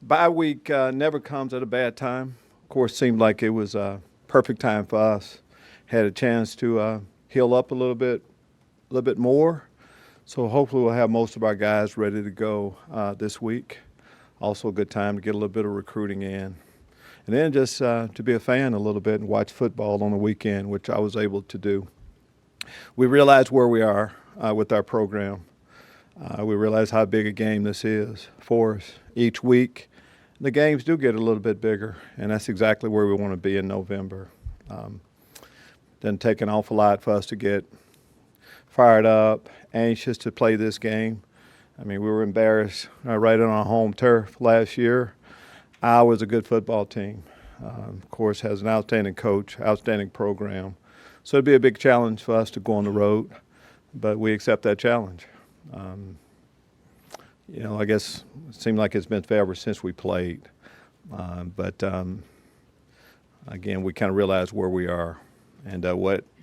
Bye week never comes at a bad time. Of course, seemed like it was a perfect time for us. Had a chance to heal up a little bit more. So hopefully we'll have most of our guys ready to go this week. Also a good time to get a little bit of recruiting in. And then just to be a fan a little bit and watch football on the weekend, which I was able to do. We realize where we are with our program. We realize how big a game this is for us each week. The games do get a little bit bigger, and that's exactly where we want to be in November. Doesn't take an awful lot for us to get fired up, anxious to play this game. I mean, we were embarrassed right on our home turf last year. Iowa's a good football team. Of course, has an outstanding coach, outstanding program. So it'd be a big challenge for us to go on the road, but we accept that challenge. I guess it seemed like it's been forever since we played. But again, we kind of realize where we are and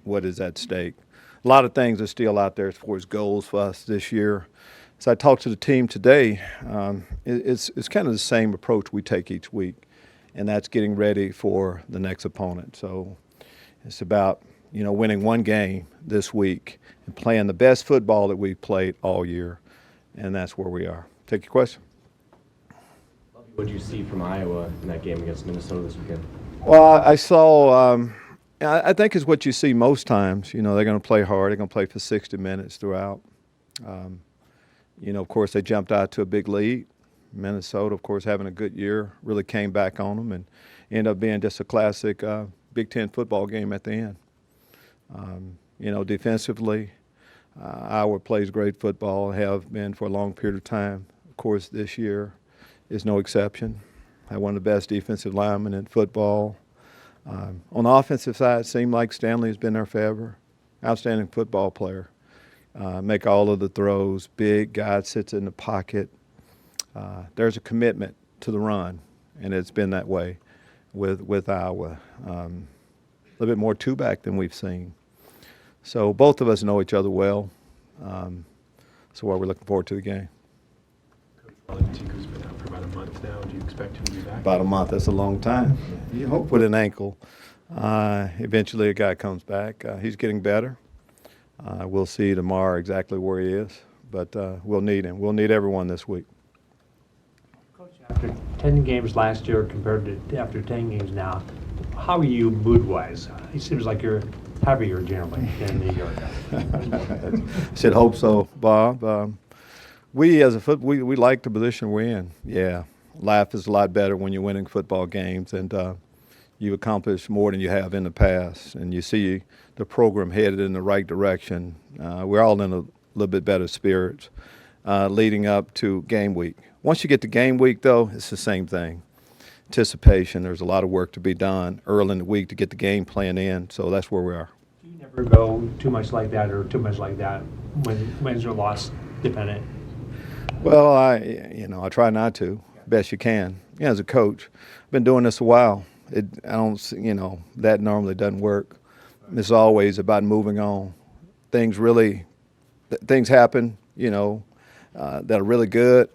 what is at stake. A lot of things are still out there as far as goals for us this year. As I talked to the team today, it's kind of the same approach we take each week, and that's getting ready for the next opponent. So it's about winning one game this week and playing the best football that we've played all year, and that's where we are. Take your question. What did you see from Iowa in that game against Minnesota this weekend? Well, I saw. I think it's what you see most times. They're going to play hard. They're going to play for 60 minutes throughout. Of course, they jumped out to a big lead. Minnesota, of course, having a good year, really came back on them and ended up being just a classic Big Ten football game at the end. Defensively, Iowa plays great football, have been for a long period of time. Of course, this year is no exception. Had one of the best defensive linemen in football. On the offensive side, it seemed like Stanley has been there forever. Outstanding football player. Make all of the throws. Big guy sits in the pocket. There's a commitment to the run, and it's been that way with Iowa. A little bit more two-back than we've seen. So both of us know each other well. So we're looking forward to the game. Coach Tiku's been out for about a month now. Do you expect him to be back? About a month. That's a long time. You hope with an ankle. Eventually a guy comes back. He's getting better. We'll see tomorrow exactly where he is, but we'll need him. We'll need everyone this week. Coach, after 10 games last year compared to after 10 games now, how are you mood-wise? It seems like you're happier generally than a year ago. Should hope so, Bob. We we like the position we're in. Yeah, life is a lot better when you're winning football games, and you've accomplished more than you have in the past, and you see the program headed in the right direction. We're all in a little bit better spirits leading up to game week. Once you get to game week, though, it's the same thing. Anticipation, there's a lot of work to be done early in the week to get the game plan in, so that's where we are. Do you never go too much like that or too much like that when wins or loss dependent? Well, I try not to, best you can. As a coach, I've been doing this a while. That normally doesn't work. It's always about moving on. Things happen, that are really good.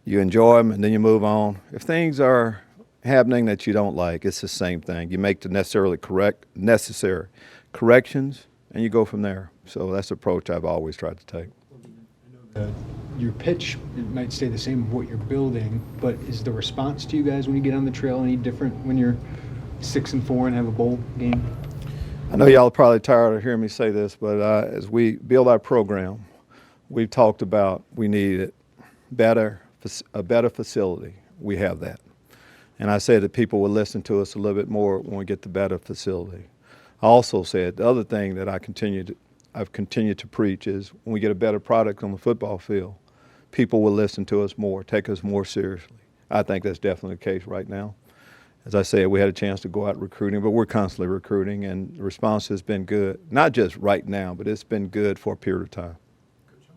You enjoy them, and then you move on. If things are happening that you don't like, it's the same thing. You make the necessary corrections, and you go from there. So that's the approach I've always tried to take. I know your pitch, it might stay the same of what you're building, but is the response to you guys when you get on the trail any different when you're 6-4 and have a bowl game? I know y'all are probably tired of hearing me say this, but as we build our program, we've talked about we need a better facility. We have that. And I said that people will listen to us a little bit more when we get the better facility. I also said the other thing that I've continued to preach is when we get a better product on the football field, people will listen to us more, take us more seriously. I think that's definitely the case right now. As I said, we had a chance to go out recruiting, but we're constantly recruiting, and the response has been good. Not just right now, but it's been good for a period of time.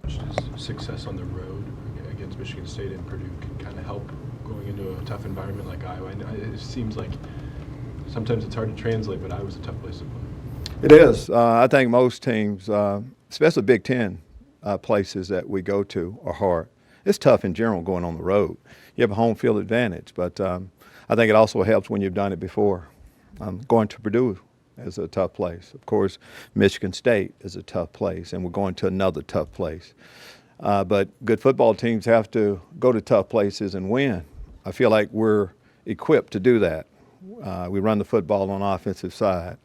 Coach, how much does success on the road against Michigan State and Purdue can kind of help going into a tough environment like Iowa? And it seems like sometimes it's hard to translate, but Iowa's a tough place to play. It is. I think most teams, especially Big Ten places that we go to, are hard. it's tough in general going on the road. You have a home field advantage, but I think it also helps when you've done it before. Going to Purdue is a tough place. Of course, Michigan State is a tough place, and we're going to another tough place. But good football teams have to go to tough places and win. I feel like we're equipped to do that. We run the football on the offensive side.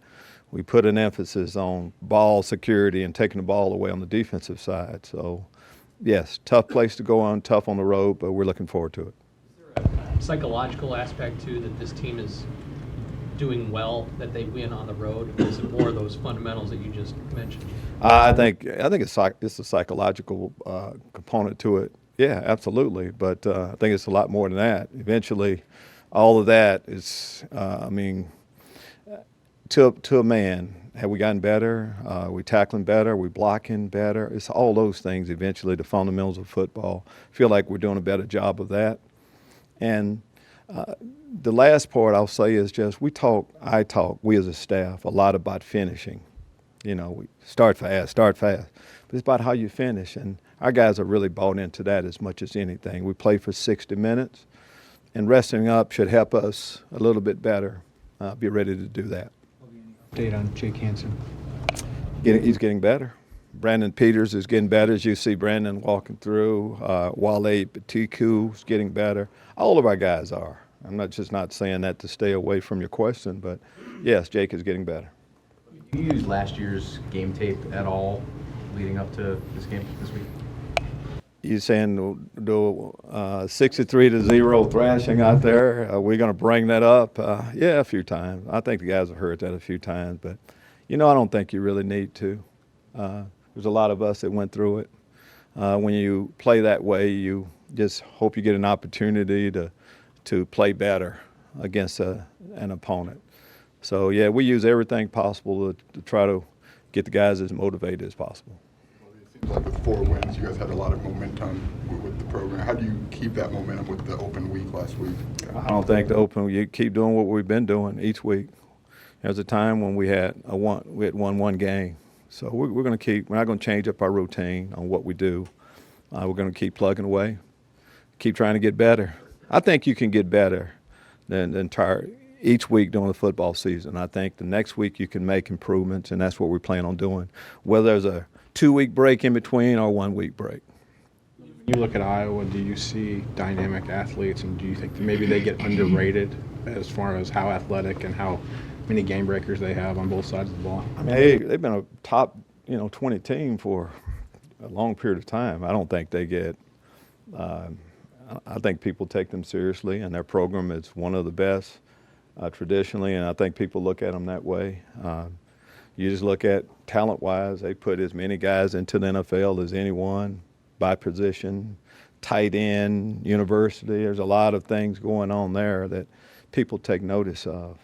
We put an emphasis on ball security and taking the ball away on the defensive side. So, yes, tough place to go on, tough on the road, but we're looking forward to it. Is there a psychological aspect, too, that this team is doing well, that they win on the road? Or is it more of those fundamentals that you just mentioned? I think it's a psychological component to it. Yeah, absolutely. But I think it's a lot more than that. Eventually, all of that is, to a man, have we gotten better? Are we tackling better? Are we blocking better? It's all those things eventually, the fundamentals of football. I feel like we're doing a better job of that. And the last part I'll say is just we as a staff, a lot about finishing. You know, we start fast. But it's about how you finish. And our guys are really bought into that as much as anything. We play for 60 minutes, and resting up should help us a little bit better be ready to do that. Update on Jake Hansen. He's getting better. Brandon Peters is getting better, as you see Brandon walking through. Wale Batiku is getting better. All of our guys are. I'm not saying that to stay away from your question, but yes, Jake is getting better. Do you use last year's game tape at all leading up to this game this week? You saying the 63-0 thrashing out there? Are we going to bring that up? Yeah, a few times. I think the guys have heard that a few times, but I don't think you really need to. There's a lot of us that went through it. When you play that way, you just hope you get an opportunity to play better against an opponent. So yeah, we use everything possible to try to get the guys as motivated as possible. It seems like with 4 wins, you guys had a lot of momentum with the program. How do you keep that momentum with the open week last week? I don't think you keep doing what we've been doing each week. There was a time when we had won one game. So we're going to we're not going to change up our routine on what we do. We're going to keep plugging away, keep trying to get better. I think you can get better than each week during the football season. I think the next week you can make improvements, and that's what we plan on doing, whether there's a 2-week break in between or 1-week break. When you look at Iowa, do you see dynamic athletes, and do you think that maybe they get underrated as far as how athletic and how many game breakers they have on both sides of the ball? I mean, they've been a top 20 team for a long period of time. I don't think they get I think people take them seriously, and their program is one of the best traditionally, and I think people look at them that way. You just look at talent-wise, they put as many guys into the NFL as anyone by position, tight end, university. There's a lot of things going on there that people take notice of.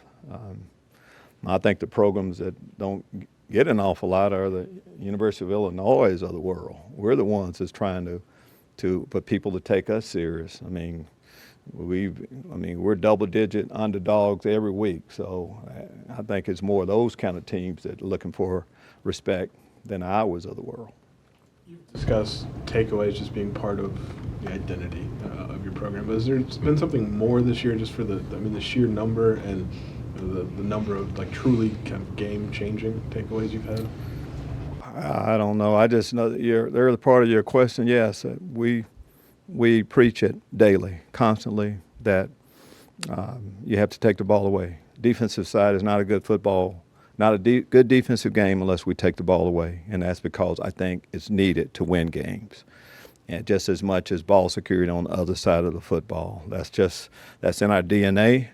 I think the programs that don't get an awful lot are the University of Illinois of the world. We're the ones that's trying to put people to take us serious. I mean, we're double-digit underdogs every week. So I think it's more those kind of teams that are looking for respect than Iowas of the world. You've discussed takeaways just being part of the identity of your program. But has there been something more this year just for the sheer number and the number of truly kind of game-changing takeaways you've had? I don't know. I just know that they're the part of your question. Yes, we preach it daily, constantly, that you have to take the ball away. Defensive side is not a good good defensive game unless we take the ball away, and that's because I think it's needed to win games, and just as much as ball security on the other side of the football. That's in our DNA,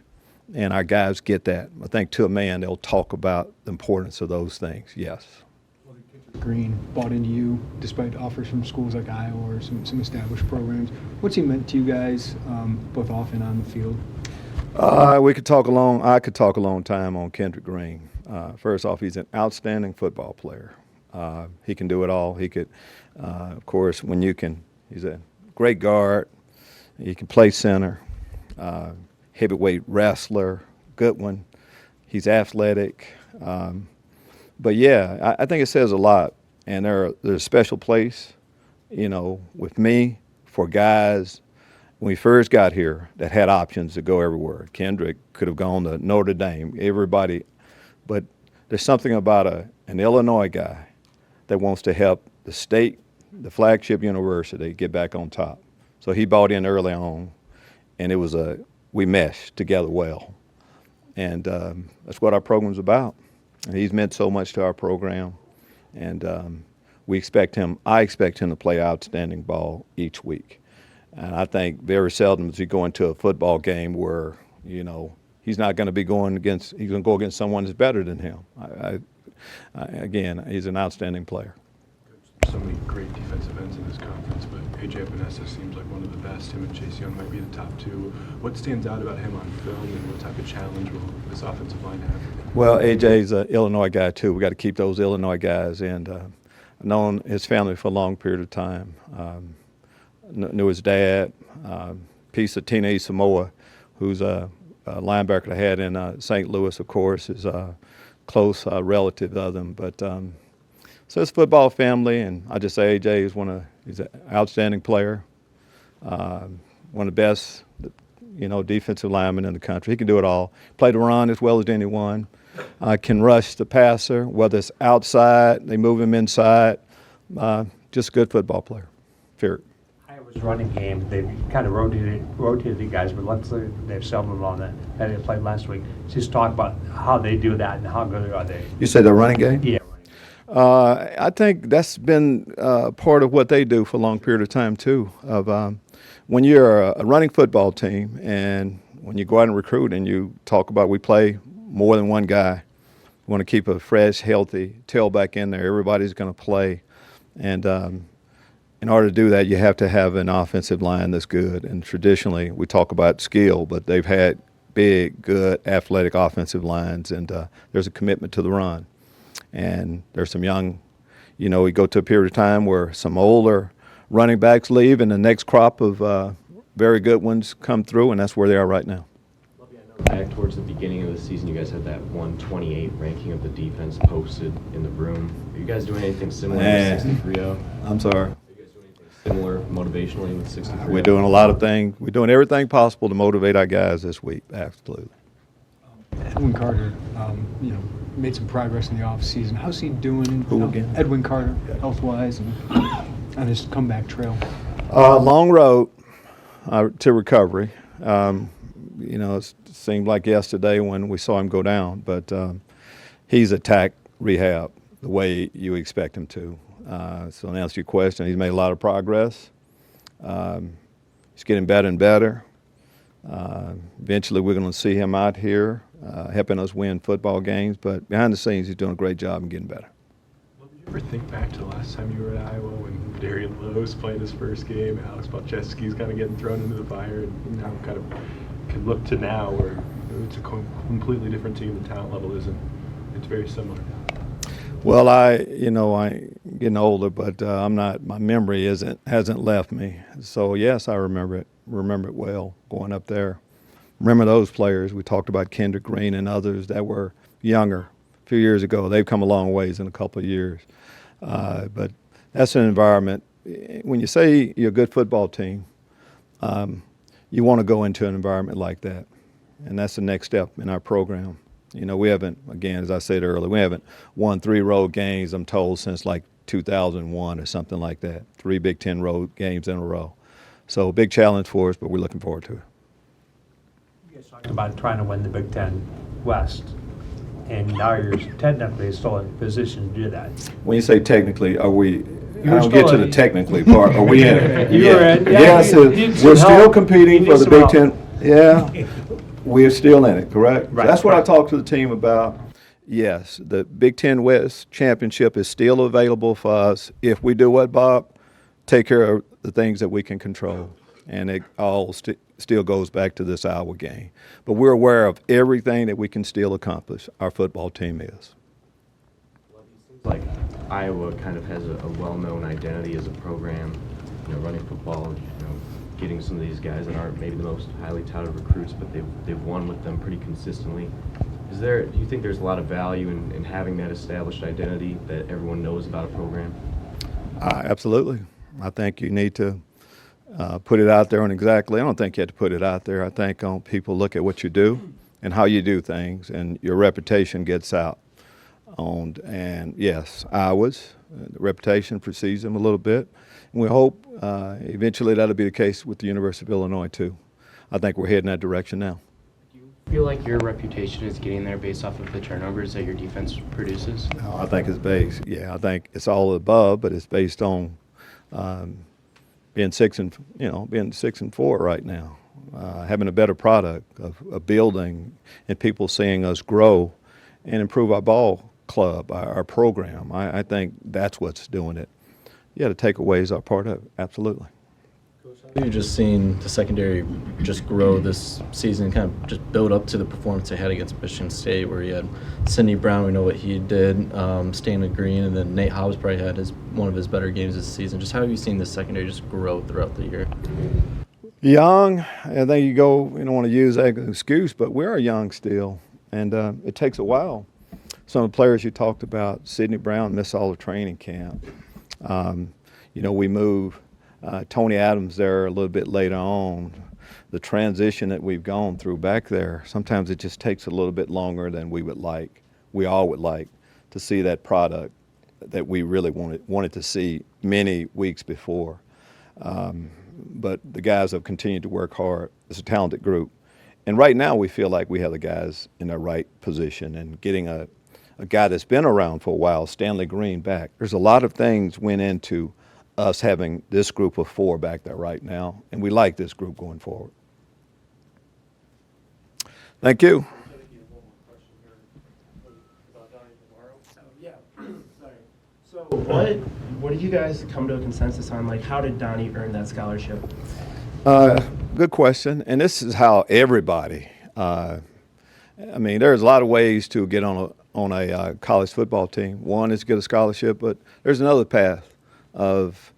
and our guys get that. I think to a man they'll talk about the importance of those things. Yes. Green bought into you despite offers from schools like Iowa or some established programs. What's he meant to you guys, both off and on the field? I could talk a long time on Kendrick Green. First off, he's an outstanding football player. He can do it all. He could, of course, he's a great guard. He can play center, heavyweight wrestler, good one. He's athletic. But yeah, I think it says a lot, and there's a special place, with me for guys when we first got here that had options to go everywhere. Kendrick could have gone to Notre Dame, everybody. But there's something about an Illinois guy that wants to help the state, the flagship university, get back on top. So he bought in early on, and we meshed together well. And that's what our program's about. And he's meant so much to our program. And I expect him to play outstanding ball each week. And I think very seldom does he go into a football game where, he's not going to be going against, he's going to go against someone that's better than him. Again, he's an outstanding player. So many great defensive ends in this conference, but A.J. Epinesa seems like one of the best. Him and Chase Young might be the top two. What stands out about him on film, and what type of challenge will this offensive line have? Well, A.J.'s an Illinois guy, too. We got to keep those Illinois guys. And I've known his family for a long period of time. Knew his dad, piece of Tina Samoa, who's a linebacker I had in St. Louis, of course, is a close relative of them. But so it's a football family, and I just say A.J. is he's an outstanding player, one of the best, defensive linemen in the country. He can do it all. Play the run as well as anyone. Can rush the passer, whether it's outside, they move him inside. Just a good football player. Period. Iowa's running game, they've kind of rotated the guys, but let's say they've seldom on that they played last week. Just talk about how they do that and how good are they? You said the running game? Yeah. I think that's been part of what they do for a long period of time, too. When you're a running football team and when you go out and recruit and you talk about we play more than one guy, we want to keep a fresh, healthy tailback in there. Everybody's going to play. And in order to do that, you have to have an offensive line that's good. And traditionally, we talk about skill, but they've had big, good, athletic offensive lines, and there's a commitment to the run. And there's some young, we go to a period of time where some older running backs leave and the next crop of very good ones come through, and that's where they are right now. Back towards the beginning of the season, you guys had that 128 ranking of the defense posted in the room. Are you guys doing anything similar with 63-0? I'm sorry. Are you guys doing anything similar motivationally with 63-0? We're doing a lot of things. We're doing everything possible to motivate our guys this week, absolutely. Edwin Carter, made some progress in the offseason. How's he doing? Who again? Edwin Carter, health-wise, and on his comeback trail. Long road to recovery. It seemed like yesterday when we saw him go down, but he's attacked rehab the way you expect him to. So to answer your question, he's made a lot of progress. He's getting better and better. Eventually we're going to see him out here helping us win football games, but behind the scenes he's doing a great job and getting better. Did you ever think back to the last time you were at Iowa when Darian Lowe's playing his first game, Alex Balcheski's kind of getting thrown into the fire, and now kind of can look to now where it's a completely different team, the talent level isn't, it's very similar. Well, I getting older, but I'm not. My memory hasn't left me. So yes, I remember it well going up there. Remember those players. We talked about Kendrick Green and others that were younger a few years ago. They've come a long ways in a couple of years. But that's an environment. When you say you're a good football team, you want to go into an environment like that, and that's the next step in our program. We haven't, again, as I said earlier, we haven't won 3 road games, I'm told, since like 2001 or something like that. 3 Big Ten road games in a row. So big challenge for us, but we're looking forward to it. You guys talked about trying to win the Big Ten West, and now you're technically still in position to do that. When you say technically, are we? You were I don't get to still the in- technically part. Are we in it? You were in. Yes, you need some we're still help. competing You for need the some Big help. Ten. Yeah, we're still in it, correct? Right, That's what I right. talked to the team about. Yes, the Big Ten West Championship is still available for us if we do what, Bob? Take care of the things that we can control. And it all still goes back to this Iowa game. But we're aware of everything that we can still accomplish. Our football team is. Like Iowa kind of has a well-known identity as a program, running football, getting some of these guys that aren't maybe the most highly touted recruits, but they've won with them pretty consistently. Do you think there's a lot of value in having that established identity that everyone knows about a program? Absolutely. I think you need to put it out there on exactly. I don't think you have to put it out there. I think people look at what you do and how you do things, and your reputation gets out. And yes, Iowa's reputation precedes them a little bit. And we hope eventually that'll be the case with the University of Illinois too. I think we're heading that direction now. Do you feel like your reputation is getting there based off of the turnovers that your defense produces? No, I think it's based. Yeah, I think it's all above, but it's based on being 6-4 right now, having a better product of building, and people seeing us grow and improve our ball club, our program. I think that's what's doing it. Yeah, the takeaways are part of it. Absolutely. You've just seen the secondary just grow this season, kind of just build up to the performance they had against Michigan State, where you had Sidney Brown, we know what he did, Stanley Green, and then Nate Hobbs probably had one of his better games this season. Just how have you seen the secondary just grow throughout the year? Young, I think you don't want to use that as an excuse, but we're young still, and it takes a while. Some of the players you talked about, Sidney Brown missed all the training camp. We move Tony Adams there a little bit later on. The transition that we've gone through back there, sometimes it just takes a little bit longer than we all would like to see that product that we really wanted to see many weeks before. But the guys have continued to work hard. It's a talented group. And right now we feel like we have the guys in the right position, and getting a guy that's been around for a while, Stanley Green, back. There's a lot of things went into us having this group of 4 back there right now, and we like this group going forward. Thank you. So what did you guys come to a consensus on? Like, how did Donnie earn that scholarship? Good question, and this is how everybody. There's a lot of ways to get on a college football team. One is to get a scholarship, but there's another path of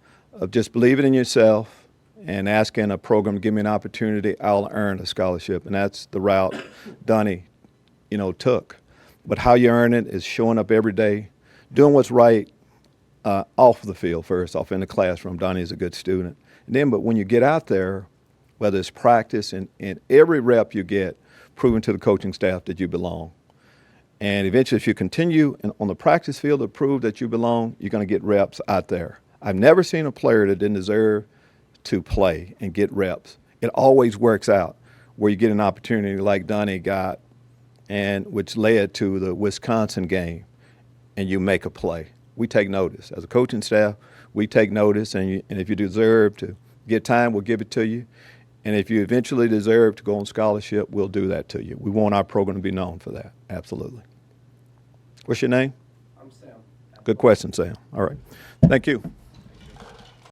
just believing in yourself and asking a program to give me an opportunity. I'll earn a scholarship, and that's the route Donnie, took. But how you earn it is showing up every day, doing what's right off the field first, off in the classroom. Donnie is a good student. And then, but when you get out there, whether it's practice and every rep you get, proving to the coaching staff that you belong. And eventually, if you continue on the practice field to prove that you belong, you're going to get reps out there. I've never seen a player that didn't deserve to play and get reps. It always works out where you get an opportunity like Donnie got, and which led to the Wisconsin game, and you make a play. We take notice. As a coaching staff, we take notice, and if you deserve to get time, we'll give it to you. And if you eventually deserve to go on scholarship, we'll do that to you. We want our program to be known for that. Absolutely. What's your name? I'm Sam. Good question, Sam. All right. Thank you.